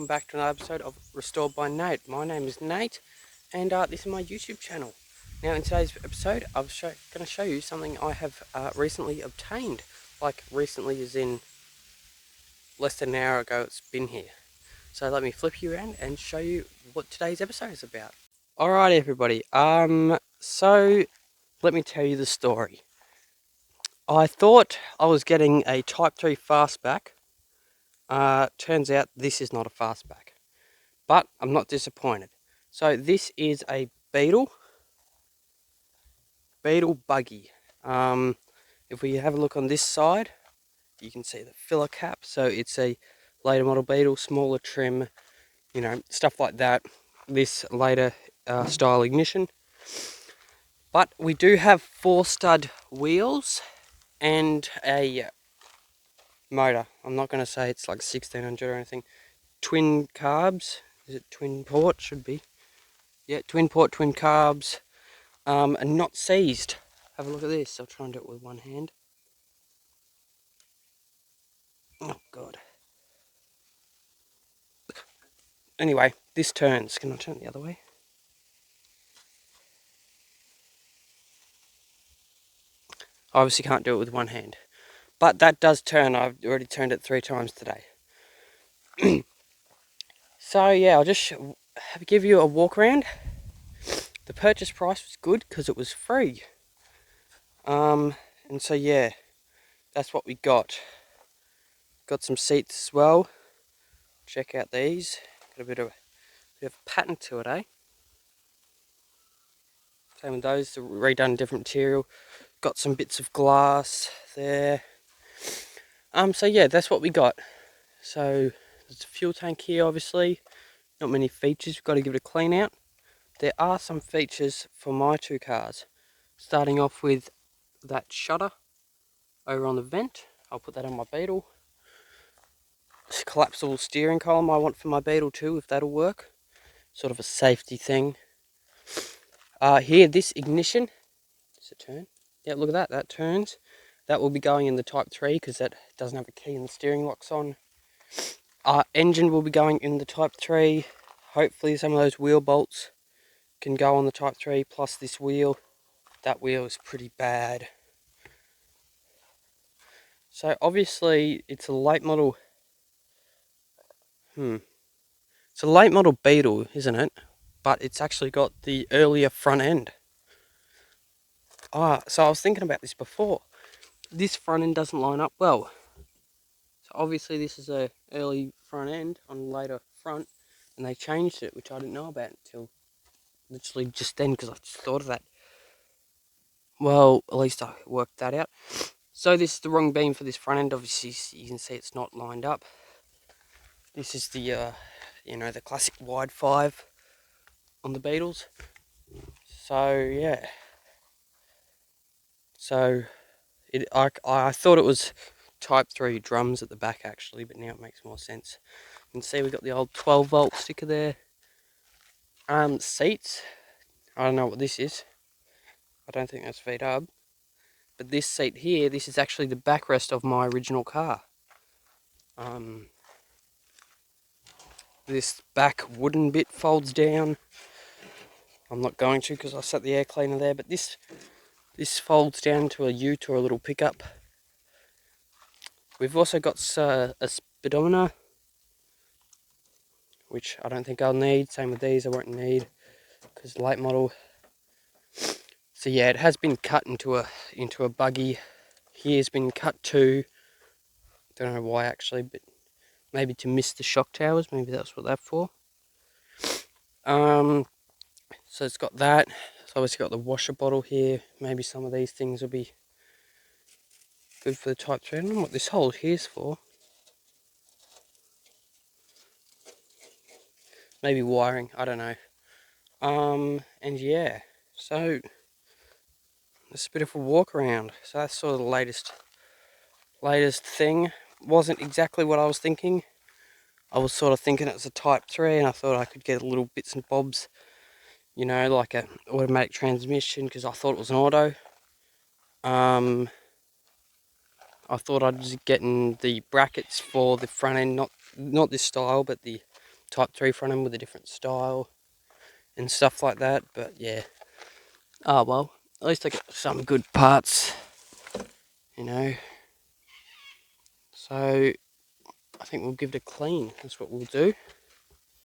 welcome back to another episode of Restored by Nate. My name is Nate, and this is my YouTube channel. Now, in today's episode, I'm going to show you something I have recently obtained. Like, recently as in less than an hour ago it's been here. So let me flip you around and show you what today's episode is about. Alright everybody, so let me tell you the story. I thought I was getting a Type 3 fastback. Turns out this is not a fastback, but I'm not disappointed. So this is a beetle buggy. If we have a look on this side, you can see the filler cap. So it's a later model beetle, smaller trim, you know, stuff like that. This later style ignition. But we do have 4 stud wheels and a motor. I'm not going to say it's like 1600 or anything. Twin carbs. Is it twin port? Should be. Yeah, twin port, twin carbs. And not seized. Have a look at this. I'll try and do it with one hand. Oh god. Anyway, this turns. Can I turn it the other way? I obviously can't do it with one hand. But that does turn. I've already turned it 3 times today. So yeah, I'll just give you a walk around. The purchase price was good because it was free. And so yeah, that's what we got. Got some seats as well. Check out these. Got a bit of a pattern to it, eh? Same with those, redone different material. Got some bits of glass there. So yeah, that's what we got. So there's a fuel tank here, obviously. Not many features, we've got to give it a clean out. There are some features for my 2 cars. Starting off with that shutter over on the vent. I'll put that on my Beetle. This collapsible steering column I want for my Beetle too, if that'll work. Sort of a safety thing. Here, this ignition. Does it turn? Yeah, look at that, that turns. That will be going in the Type 3 because that doesn't have a key and the steering lock's on. Engine will be going in the Type 3. Hopefully some of those wheel bolts can go on the Type 3 plus this wheel. That wheel is pretty bad. So obviously it's a late model. It's a late model Beetle, isn't it? But it's actually got the earlier front end. So I was thinking about this before. This front end doesn't line up well. So obviously this is a early front end on a later front, and they changed it, which I didn't know about until literally just then, because I just thought of that. Well, at least I worked that out. So this is the wrong beam for this front end. Obviously you can see it's not lined up. This is the you know, the classic wide 5 on the Beetles. So yeah. So I thought it was Type 3 drums at the back actually, but now it makes more sense. You can see we've got the old 12 volt sticker there. Seats, I don't know what this is. I don't think that's V-dub. But this seat here, this is actually the backrest of my original car. This back wooden bit folds down. I'm not going to because I set the air cleaner there, but this folds down to a ute or a little pickup. We've also got a speedometer, which I don't think I'll need. Same with these, I won't need because late model. So yeah, it has been cut into a buggy. Here's been cut too. Don't know why actually, but maybe to miss the shock towers. Maybe that's what that's for. So it's got that. It's obviously got the washer bottle here. Maybe some of these things will be good for the Type 3. I don't know what this hole here's for. Maybe wiring, I don't know. And yeah, so it's a bit of a walk around. So that's sort of the latest thing. Wasn't exactly what I was thinking. I was sort of thinking it was a Type 3 and I thought I could get little bits and bobs, you know, like an automatic transmission because I thought it was an auto. I thought I'd just get in the brackets for the front end, not this style, but the Type 3 front end with a different style and stuff like that, but yeah. Oh well, at least I got some good parts, you know. So I think we'll give it a clean, that's what we'll do.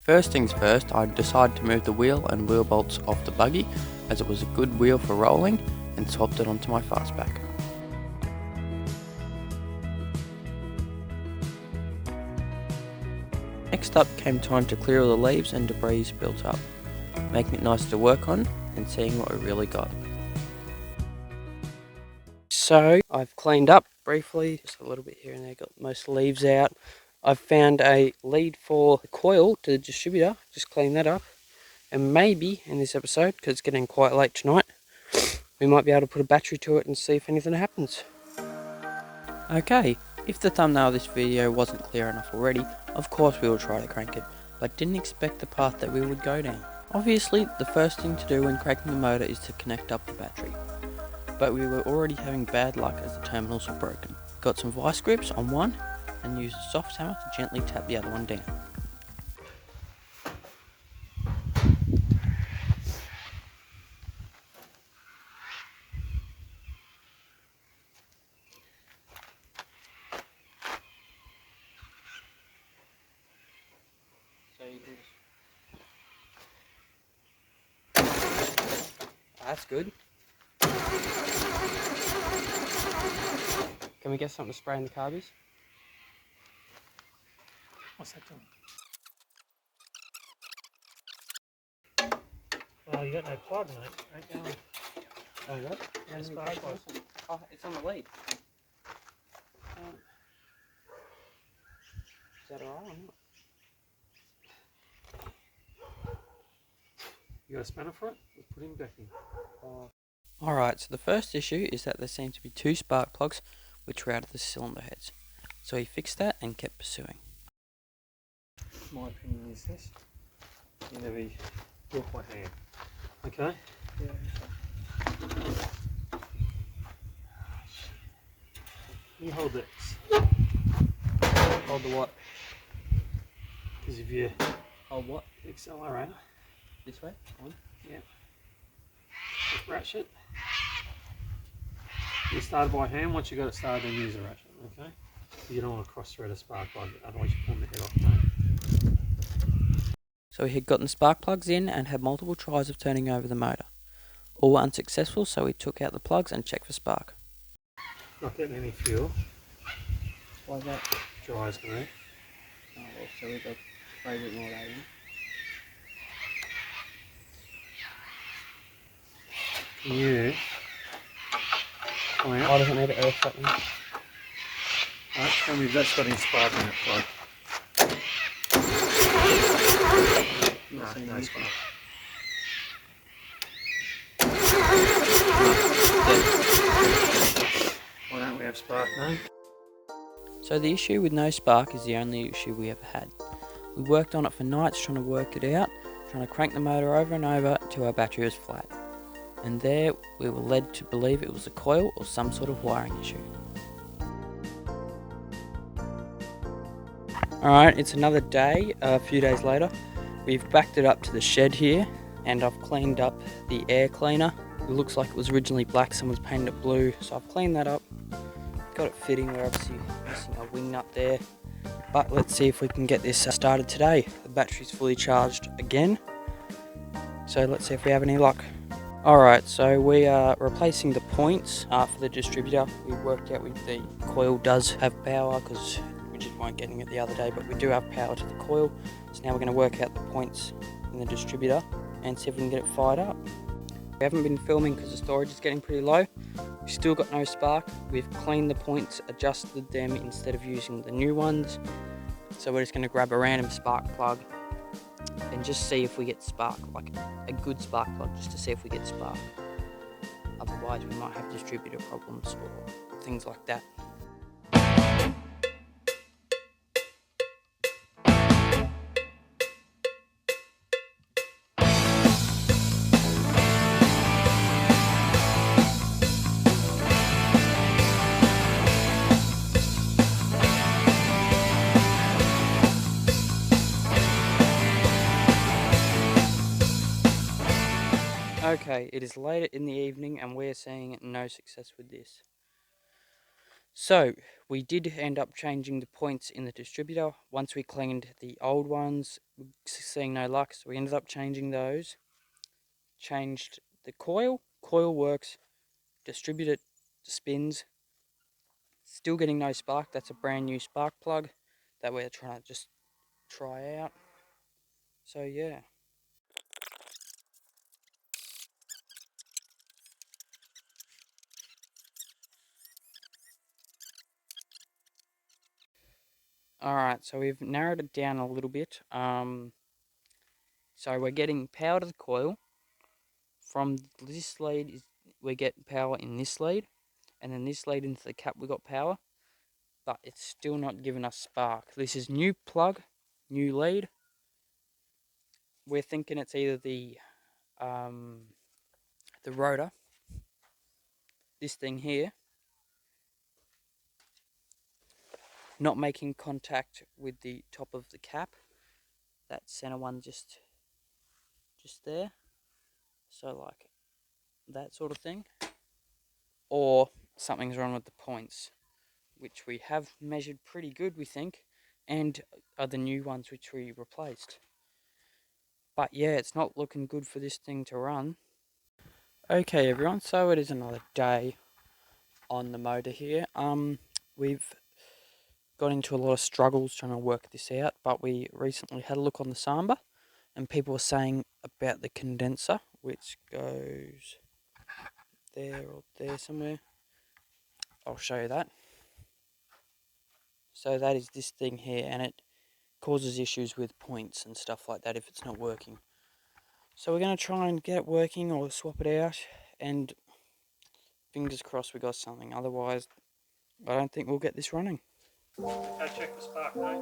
First things first, I decided to move the wheel and wheel bolts off the buggy as it was a good wheel for rolling, and swapped it onto my fastback. Next up came time to clear all the leaves and debris built up, making it nice to work on and seeing what we really got. So I've cleaned up briefly, just a little bit here and there, got most leaves out. I've found a lead for the coil to the distributor, just clean that up. And maybe in this episode, because it's getting quite late tonight, we might be able to put a battery to it and see if anything happens. Okay, if the thumbnail of this video wasn't clear enough already, of course we will try to crank it, but didn't expect the path that we would go down. Obviously, the first thing to do when cranking the motor is to connect up the battery. But we were already having bad luck as the terminals were broken. Got some vice grips on one and used a soft hammer to gently tap the other one down. So you can just... That's good. Can we get something to spray in the carbies? What's that doing? Well, you got no plug, mate. Ain't going. Oh, you got? No spark plug. Oh, it's on the lead. Is that alright or not? You got a spanner for it? Let's put him back in. Alright, so the first issue is that there seemed to be two spark plugs which were out of the cylinder heads. So he fixed that and kept pursuing. My opinion is this. You never walk by hand. Okay? Yeah. You hold this. Hold the what? Because if you Hold what? accelerator. This way? On? Yeah. Just ratchet. You start by hand. Once you got it started, then use a ratchet. Okay? You don't want to cross thread a spark plug, otherwise you're pulling the head off. Mate. So he had gotten spark plugs in and had multiple tries of turning over the motor. All were unsuccessful, so he took out the plugs and checked for spark. Not getting any fuel. Why is that? Dries me. Oh, well, so we've got a bit more of that in. Can you come out? Oh, doesn't need to earth something. Right, tell me if that's got any spark in it, plug. No, no spark. Why don't we have spark, no? So the issue with no spark is the only issue we ever had. We worked on it for nights trying to work it out, trying to crank the motor over and over till our battery was flat. And there we were led to believe it was a coil or some sort of wiring issue. Alright, it's another day, a few days later. We've backed it up to the shed here and I've cleaned up the air cleaner. It looks like it was originally black, someone's painted it blue, so I've cleaned that up. Got it fitting, we're obviously missing a wing nut there. But let's see if we can get this started today. The battery's fully charged again. So let's see if we have any luck. Alright, so we are replacing the points for the distributor. We worked out the coil does have power because we just weren't getting it the other day, but we do have power to the coil. So now we're going to work out the points in the distributor and see if we can get it fired up. We haven't been filming because the storage is getting pretty low. We've still got no spark. We've cleaned the points, adjusted them instead of using the new ones. So we're just going to grab a random spark plug and just see if we get spark, like a good spark plug, just to see if we get spark. Otherwise we might have distributor problems or things like that. Okay, it is later in the evening and we're seeing no success with this. So, we did end up changing the points in the distributor. Once we cleaned the old ones, seeing no luck, so we ended up changing those. Changed the coil works, distributor spins, still getting no spark. That's a brand new spark plug that we're trying to just try out. So yeah. Alright, so we've narrowed it down a little bit. So we're getting power to the coil. From this lead, we get power in this lead. And then this lead into the cap we got power. But it's still not giving us spark. This is new plug, new lead. We're thinking it's either the rotor, this thing here, not making contact with the top of the cap. That center one just there. So like that sort of thing. Or something's wrong with the points, which we have measured pretty good, we think, and are the new ones which we replaced. But yeah, it's not looking good for this thing to run. Okay everyone, so it is another day on the motor here. We've got into a lot of struggles trying to work this out, but we recently had a look on the Samba, and people were saying about the condenser, which goes there or there somewhere. I'll show you that. So that is this thing here, and it causes issues with points and stuff like that if it's not working. So we're going to try and get it working or swap it out, and fingers crossed we got something. Otherwise, I don't think we'll get this running. Go check the spark, mate.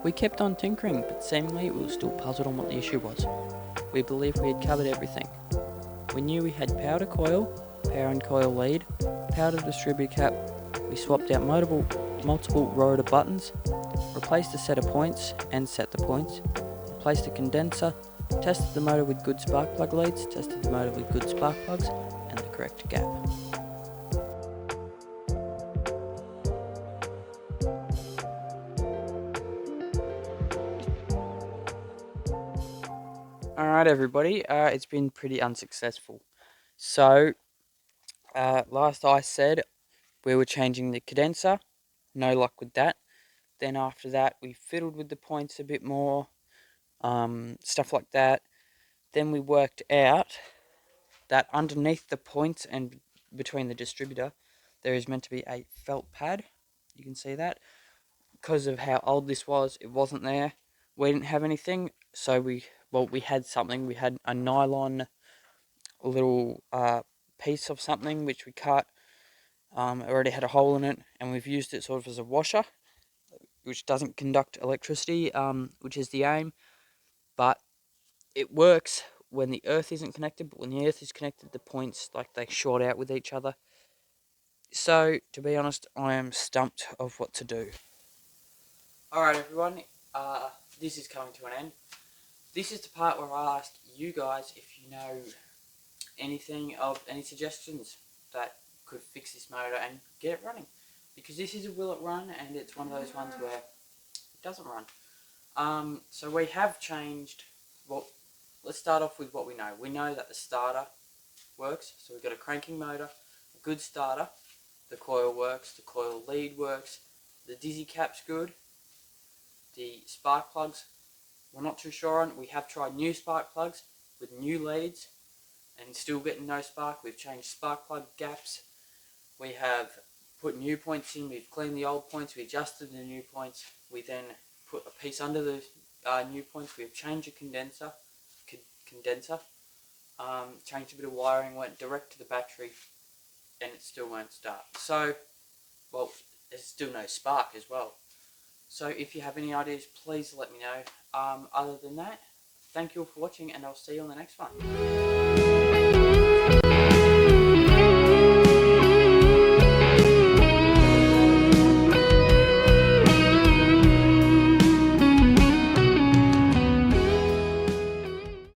We kept on tinkering, but seemingly we were still puzzled on what the issue was. We believed we had covered everything. We knew we had power to coil, power and coil lead, power to distributor cap. We swapped out multiple rotor buttons, replaced a set of points and set the points, replaced a condenser, tested the motor with good spark plug leads, tested the motor with good spark plugs and the correct gap. Alright everybody, it's been pretty unsuccessful. So, last I said, we were changing the condenser, no luck with that. Then after that, we fiddled with the points a bit more, stuff like that. Then we worked out that underneath the points and between the distributor, there is meant to be a felt pad. You can see that. Because of how old this was, it wasn't there. We didn't have anything, so we had something. We had a nylon little piece of something which we cut. It already had a hole in it, and we've used it sort of as a washer, which doesn't conduct electricity, which is the aim. But it works when the earth isn't connected, but when the earth is connected, the points, like, they short out with each other. So, to be honest, I am stumped of what to do. Alright everyone, this is coming to an end. This is the part where I ask you guys if you know anything of any suggestions that could fix this motor and get it running. Because this is a will it run, and it's one of those ones where it doesn't run. So we have changed, well, let's start off with what we know. We know that the starter works, so we've got a cranking motor, a good starter, the coil works, the coil lead works, the dizzy cap's good, the spark plugs, we're not too sure on. We have tried new spark plugs with new leads and still getting no spark. We've changed spark plug gaps, we have put new points in, we've cleaned the old points, we adjusted the new points, we then put a piece under the new points, we've changed a condenser, changed a bit of wiring, went direct to the battery, and it still won't start. So, well, there's still no spark as well. So if you have any ideas, please let me know. Other than that, thank you all for watching, and I'll see you on the next one.